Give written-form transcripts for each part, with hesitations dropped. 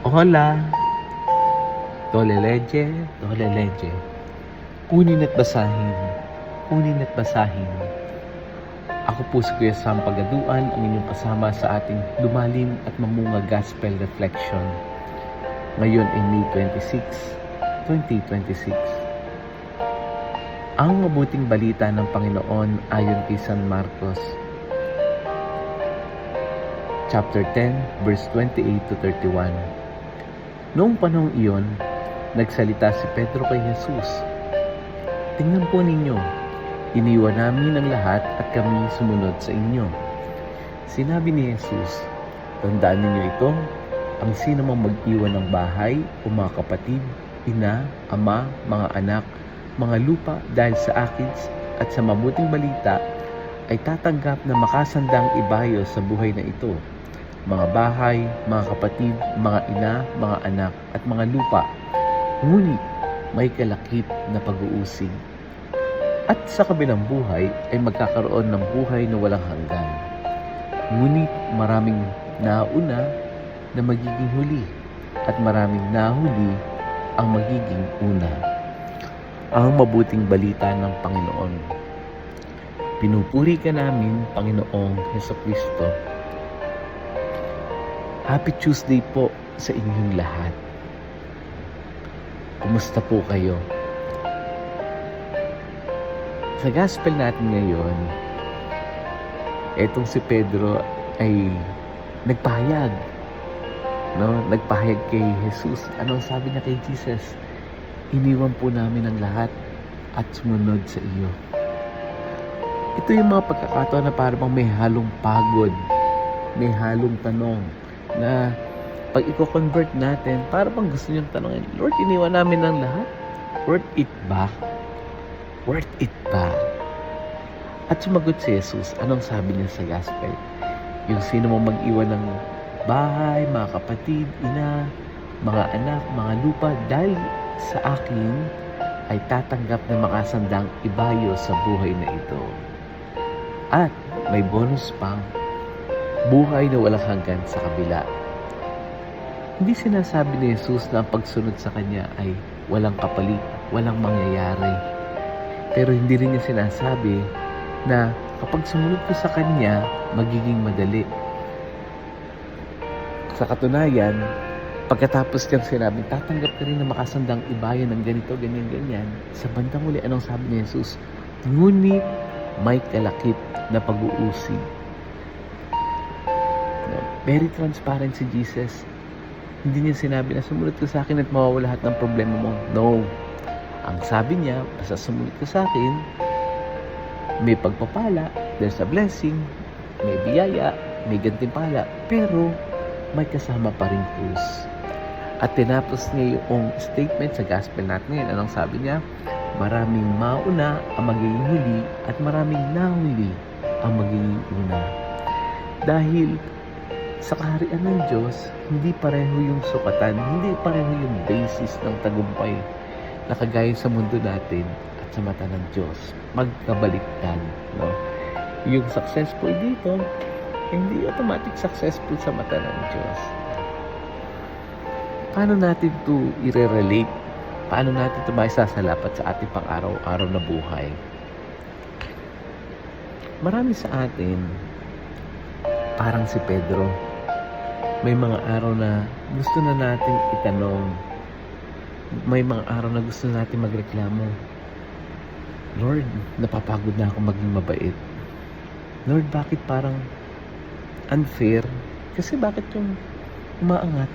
Hola, Tole Leche, Tole Leche. Kunin at basahin, kunin at basahin. Ako po si Kuya Sam Pagaduan, ang inyong kasama sa ating lumalim at mamunga Gospel Reflection. Ngayon ay May 26, 2026. Ang mabuting balita ng Panginoon ayon kay San Marcos, chapter 10, verse 28 to 31. Noong panahong iyon, nagsalita si Pedro kay Jesus, "Tingnan po ninyo, iniwan namin ang lahat at kami sumunod sa inyo." Sinabi ni Jesus, "Tandaan ninyo ito, ang sino mang mag-iwan ng bahay o mga kapatid, ina, ama, mga anak, mga lupa dahil sa akin at sa mabuting balita, ay tatanggap na makasandang ibayo sa buhay na ito. Mga bahay, mga kapatid, mga ina, mga anak, at mga lupa. Ngunit may kalakip na pag-uusig. At sa kabilang buhay ay magkakaroon ng buhay na walang hanggan. Ngunit maraming nauna na magiging huli, at maraming nahuli ang magiging una." Ang mabuting balita ng Panginoon. Pinupuri ka namin, Panginoong Hesukristo. Happy Tuesday po sa inyong lahat. Kumusta po kayo? Sa gospel natin ngayon, etong si Pedro ay nagpahayag. Nagpahayag kay Jesus. Anong sabi niya kay Jesus? "Iniwan po namin ang lahat at sumunod sa iyo." Ito yung mga pagkakataon na parang may halong pagod, may halong tanong, na pag i-convert natin, para bang gusto niyang tanongin, "Lord, iniwan namin ng lahat. Worth it ba? Worth it ba?" At sumagot si Jesus. Anong sabi niya sa gospel? Yung sino mo mag-iwan ng bahay, mga kapatid, ina, mga anak, mga lupa, dahil sa akin, ay tatanggap na makasandang ibayo sa buhay na ito. At may bonus pang, buhay na walang hanggan sa kabila. Hindi sinasabi ni Jesus na ang pagsunod sa Kanya ay walang kapalit, walang mangyayari. Pero hindi rin niya sinasabi na kapag sumunod ko sa Kanya, magiging madali. Sa katunayan, pagkatapos niyang sinabi, tatanggap ka rin na makasandang ibayan ng ganito, ganyan, ganyan. Sa bandang huli, anong sabi ni Jesus? Ngunit may kalakip na pag-uusig. Very transparent si Jesus. Hindi niya sinabi na sumunod ka sa akin at mawawala lahat ng problema mo. No. Ang sabi niya, basta sumunod ka sa akin, may pagpapala, there's a blessing, may biyaya, may gantimpala, pero may kasama pa rin krus. At tinapos niya yung statement sa gospel natin ngayon. Anong sabi niya? Maraming mauna ang magiging huli at maraming nahuli ang magiging una. Dahil sa kaharian ng Diyos, hindi pareho yung sukatan, hindi pareho yung basis ng tagumpay na kagaya sa mundo natin at sa mata ng Diyos. Magkabaliktad. Yung successful dito, hindi automatic successful sa mata ng Diyos. Paano natin ito i-relate? Paano natin ito maisasalapat sa ating pang-araw-araw na buhay? Marami sa atin, parang si Pedro, may mga araw na gusto na nating itanong. May mga araw na gusto natin magreklamo. Lord, napapagod na ako maging mabait. Lord, bakit parang unfair? Kasi bakit yung umaangat?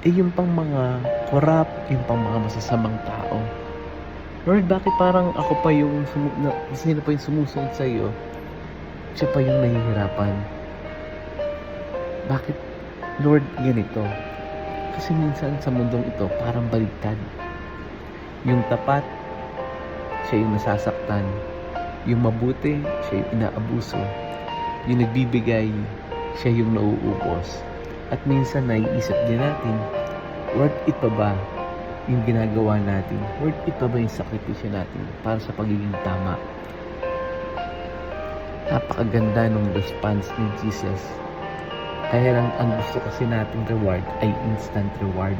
Yung pang mga corrupt, yung pang mga masasamang tao. Lord, bakit parang ako pa yung sino pa yung sumusunod sa iyo? Siya pa yung nahihirapan. Bakit, Lord, ganito? Kasi minsan sa mundong ito, parang baligtad. Yung tapat, siya yung nasasaktan. Yung mabuti, siya yung inaabuso. Yung nagbibigay, siya yung nauubos. At minsan naiisip din natin, worth it pa ba yung ginagawa natin? Worth it pa ba yung sakripisyo natin para sa pagiging tama? Napakaganda ng response ni Jesus. Kaya lang ang gusto kasi nating reward ay instant reward.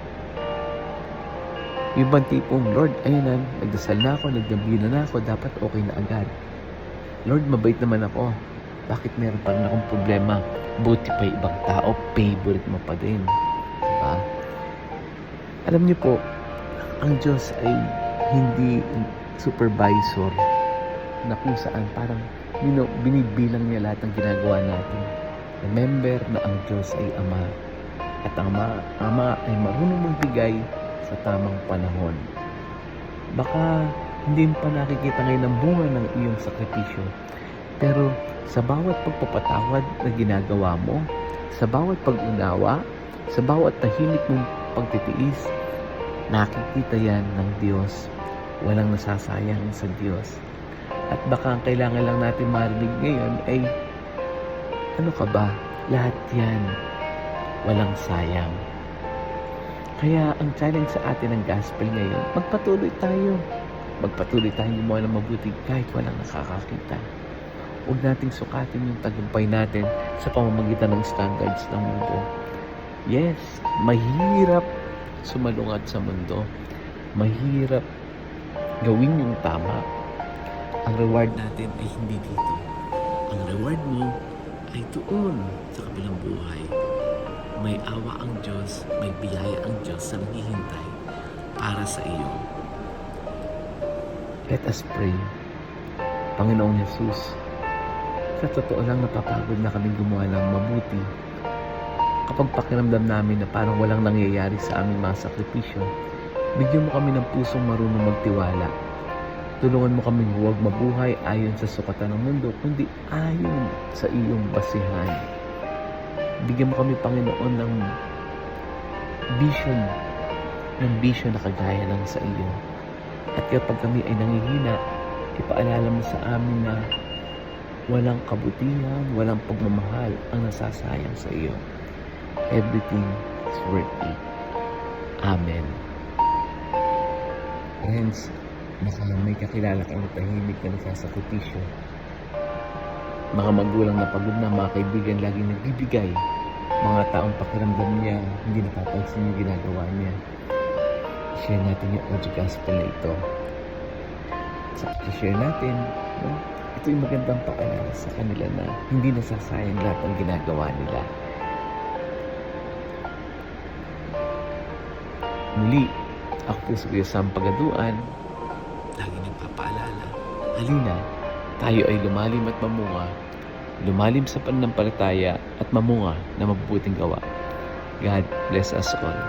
Yung bang tipong, Lord, ayun na, nagdasal na ako, nagdambina na ako, dapat okay na agad. Lord, mabait naman ako. Bakit meron pa rin akong problema? Buti pa ibang tao, favorite mo pa din. Diba? Alam niyo po, ang Diyos ay hindi supervisor na kung saan parang binibilang niya lahat ng ginagawa natin. Remember na ang Diyos ay Ama. At ang Ama ay marunong magbigay sa tamang panahon. Baka hindi mo pa nakikita ngayon ang bunga ng iyong sakripisyo. Pero sa bawat pagpapatawad na ginagawa mo, sa bawat pag-unawa, sa bawat tahimik mong pagtitiis, nakikita yan ng Diyos. Walang nasasayang sa Diyos. At baka ang kailangan lang natin marinig ngayon ay, ano ka ba? Lahat yan, walang sayang. Kaya ang challenge sa atin ng gospel ngayon, magpatuloy tayo. Magpatuloy tayong gumawa ng mabuti kahit walang nakakakita. Huwag nating sukatin yung tagumpay natin sa pamamagitan ng standards ng mundo. Yes, mahirap sumalungat sa mundo. Mahirap gawin yung tama. Ang reward natin ay hindi dito. Ang reward mo ay doon sa kabilang buhay. May awa ang Diyos, may biyaya ang Diyos na naghihintay para sa iyo. Let us pray. Panginoong Jesus, sa totoo lang napapagod na kaming gumawa ng mabuti. Kapag pakiramdam namin na parang walang nangyayari sa aming mga sakripisyo, bigyan mo kami ng pusong marunong magtiwala. Tulungan mo kami huwag mabuhay ayon sa sukatan ng mundo, kundi ayon sa iyong basihan. Bigyan mo kami, Panginoon, ng vision na kagaya lang sa iyo. At kapag kami ay nangihina, ipaalala mo sa amin na walang kabutihan, walang pagmamahal ang nasasayang sa iyo. Everything is worth it. Amen. Friends, baka may kakilala kang tahimik na nagsasakripisyo. Mga magulang na pagod na, mga kaibigan laging nagbibigay. Mga taong pakiramdam niya, hindi napapansin yung ginagawa niya. Share natin yung audio gospel na ito. Sa share natin, no? Ito yung magandang paalala sa kanila na hindi nasasayang lahat ng ginagawa nila. Muli, ako po si Kuya Sam Pagaduan. Lagi nagpapaalala. Halina, tayo ay lumalim at mamunga. Lumalim sa pananampalataya at mamunga na mabubuting gawa. God bless us all.